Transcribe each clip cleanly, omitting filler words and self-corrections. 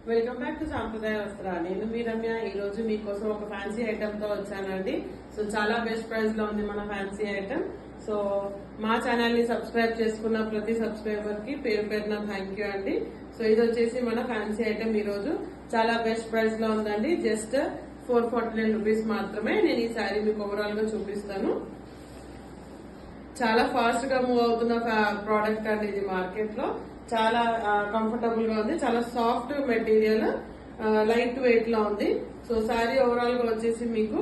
Welcome back to సాంప్రదాయ వస్త్ర. నేను మీ రమ్య. ఈ రోజు మీకోసం ఒక ఫ్యాన్సీ ఐటమ్ తో వచ్చానండి. సో చాలా బెస్ట్ ప్రైస్ లో ఉంది మన ఫ్యాన్సీ ఐటమ్. సో మా ఛానల్ ని సబ్స్క్రైబ్ చేసుకున్న ప్రతి సబ్స్క్రైబర్ కి పేరు పేరున థ్యాంక్ యూ అండి. సో ఇది వచ్చేసి మన ఫ్యాన్సీ ఐటమ్ ఈ రోజు చాలా బెస్ట్ ప్రైస్ లో ఉందండి. జస్ట్ 449 రూపీస్ మాత్రమే. నేను ఈ శారీ మీకు ఓవరాల్ గా చూపిస్తాను. చాలా ఫాస్ట్ గా మూవ్ అవుతున్న ప్రోడక్ట్ అండి ఇది. మార్కెట్ లో చాలా కంఫర్టబుల్ గా ఉంది. చాలా సాఫ్ట్ మెటీరియల్, లైట్ వెయిట్ లో ఉంది. సో శారీ ఓవరాల్ గా వచ్చేసి మీకు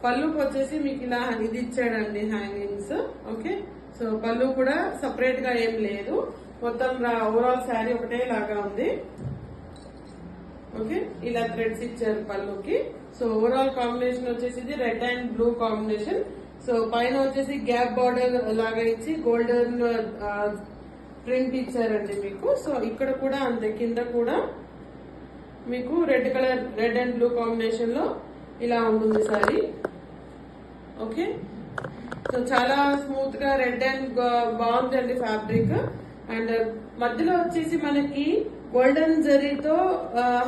పళ్ళుకి వచ్చేసి మీకు ఇలా ఇది ఇచ్చాడండి, హ్యాంగింగ్స్. ఓకే, సో పళ్ళు కూడా సపరేట్ గా ఏం లేదు. మొత్తం ఓవరాల్ శారీ ఒకటే లాగా ఉంది. ఓకే, ఇలా థ్రెడ్స్ ఇచ్చారు పళ్ళుకి. సో ఓవరాల్ కాంబినేషన్ వచ్చేసి ఇది red and blue combination. So పైన వచ్చేసి గ్యాప్ బార్డర్ లాగా ఇచ్చి గోల్డెన్ ప్రింట్ ఇచ్చారండి మీకు. సో ఇక్కడ కూడా అంతే, కింద కూడా మీకు red colour, red and blue combination లో ఇలా ఉంటుంది సారీ. ఓకే, సో చాలా స్మూత్ గా రెడ్ అండ్ బాగుందండి ఫ్యాబ్రిక్. అండ్ మధ్యలో వచ్చేసి మనకి గోల్డెన్ జరీతో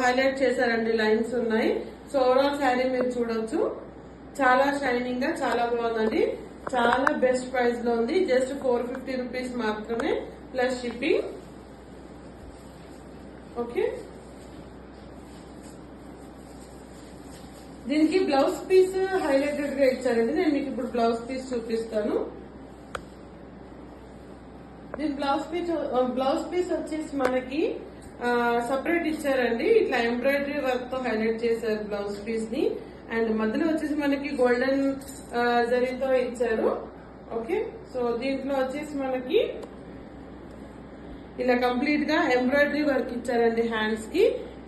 హైలైట్ చేశారండి, లైన్స్ ఉన్నాయి. సో ఓవరాల్ శారీ మీరు చూడొచ్చు, చాలా షైనింగ్ గా చాలా బాగుందండి. చాలా బెస్ట్ ప్రైస్ లో ఉంది. జస్ట్ 450 రూపీస్ మాత్రమే ప్లస్ షిప్పింగ్. ఓకే, దీనికి బ్లౌజ్ పీస్ హైలైటెడ్ గా ఇచ్చారండి. నేను మీకు ఇప్పుడు బ్లౌజ్ పీస్ చూపిస్తాను. దీని బ్లౌజ్ పీస్ వచ్చేసి మనకి సపరేట్ ఇచ్చారండి. ఇట్లా ఎంబ్రాయిడరీ వర్క్ తో హైలైట్ చేశారు బ్లౌజ్ పీస్ ని. అండ్ మధ్యలో వచ్చేసి మనకి గోల్డెన్ జరీతో ఇచ్చారు. ఓకే, సో దీంట్లో వచ్చేసి మనకి ఇలా కంప్లీట్ గా ఎంబ్రాయిడరీ వర్క్ ఇచ్చారండి హ్యాండ్స్ కి.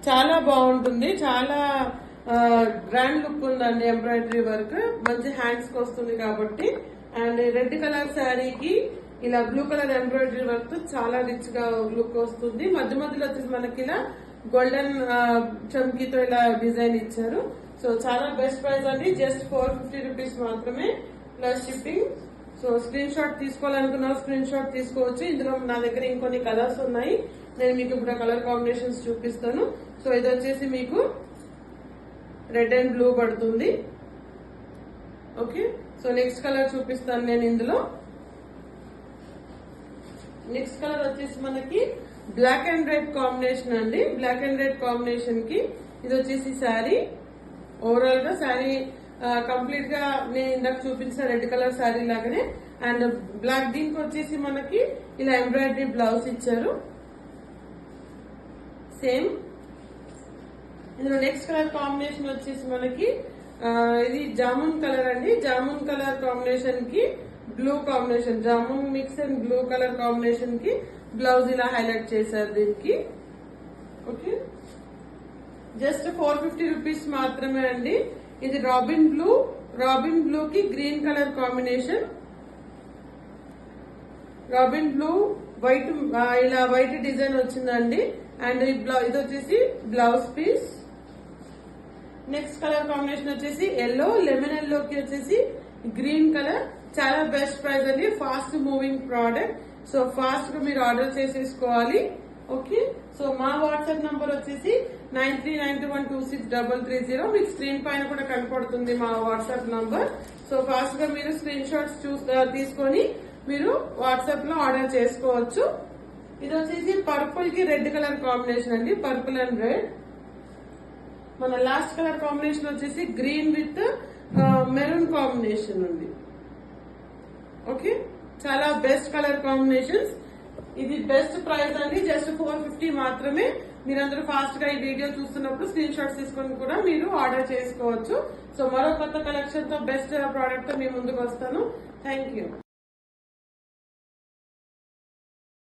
చాలా బాగుంటుంది, చాలా గ్రాండ్ లుక్ ఉందండి ఎంబ్రాయిడరీ వర్క్. మంచి హ్యాండ్స్ కి వస్తుంది కాబట్టి. అండ్ రెడ్ కలర్ శారీకి ఇలా బ్లూ కలర్ ఎంబ్రాయిడరీ వర్క్ తో చాలా రిచ్ గా లుక్ వస్తుంది. మధ్య మధ్యలో వచ్చేసి మనకి ఇలా గోల్డెన్ చమ్కీతో ఇలా డిజైన్ ఇచ్చారు. సో చాలా బెస్ట్ ప్రైస్ అండి. జస్ట్ 450 రూపీస్ మాత్రమే plus shipping. So screenshot తీసుకోవాలనుకున్నా స్క్రీన్ షాట్ తీసుకోవచ్చు. ఇందులో నా దగ్గర ఇంకొన్ని కలర్స్ ఉన్నాయి. నేను మీకు ఇప్పుడు కలర్ కాంబినేషన్స్ చూపిస్తాను. సో ఇది వచ్చేసి మీకు రెడ్ అండ్ బ్లూ పడుతుంది. ఓకే, సో నెక్స్ట్ కలర్ చూపిస్తాను నేను ఇందులో. నెక్స్ట్ కలర్ వచ్చేసి మనకి బ్లాక్ అండ్ రెడ్ కాంబినేషన్ అండి. బ్లాక్ అండ్ రెడ్ కాంబినేషన్ కి ఇది వచ్చేసి శారీ. ఓవరాల్ గా శారీ కంప్లీట్ గా నేను ఇందాక చూపించిన రెడ్ కలర్ శారీ లాగానే. అండ్ బ్లాక్, దీనికి వచ్చేసి మనకి ఇలా ఎంబ్రాయిడరీ బ్లౌజ్ ఇచ్చారు సేమ్. ఇందులో నెక్స్ట్ కలర్ కాంబినేషన్ వచ్చేసి మనకి ఇది జామున్ కలర్ అండి. జామున్ కలర్ కాంబినేషన్ కి blue combination, jamun mix and blue colour combination కి బ్లౌజ్ ఇలా హైలైట్ చేశారు దీనికి. ఓకే, జస్ట్ 450 రూపీస్ మాత్రమే అండి. ఇది రాబిన్ బ్లూ కి green colour combination. Robin blue white, ఇలా వైట్ డిజైన్ వచ్చిందండి. అండ్ ఇది వచ్చేసి blouse piece. Next colour combination వచ్చేసి ఎల్లో, లెమన్ ఎల్లో కి వచ్చేసి గ్రీన్ కలర్. చాలా బెస్ట్ ప్రైస్ అండి, fast moving product. So fast గా మీరు ఆర్డర్ చేసేసుకోవాలి. ఓకే, సో మా వాట్సాప్ నంబర్ వచ్చేసి 9392126330. మీకు స్క్రీన్ పైన కూడా కనపడుతుంది మా వాట్సాప్ నంబర్. సో ఫాస్ట్ గా మీరు స్క్రీన్ షాట్స్ తీసుకొని మీరు వాట్సాప్ లో ఆర్డర్ చేసుకోవచ్చు. ఇది వచ్చేసి పర్పుల్ కి రెడ్ కలర్ కాంబినేషన్ అండి. Purple and red. మన లాస్ట్ కలర్ కాంబినేషన్ వచ్చేసి గ్రీన్ విత్ మెరూన్ కాంబినేషన్ ఉంది. ఓకే, చాలా బెస్ట్ కలర్ కాంబినేషన్స్. ఇది బెస్ట్ ప్రైస్ అండి. జస్ట్ 450 మాత్రమే. మీరందరూ ఫాస్ట్ గా ఈ వీడియో చూస్తున్నప్పుడు స్క్రీన్ షాట్స్ తీసుకొని కూడా మీరు ఆర్డర్ చేసుకోవచ్చు. సో మరో కొత్త కలెక్షన్ తో బెస్ట్ ప్రోడక్ట్ తో మీ ముందుకు వస్తాను. Thank you.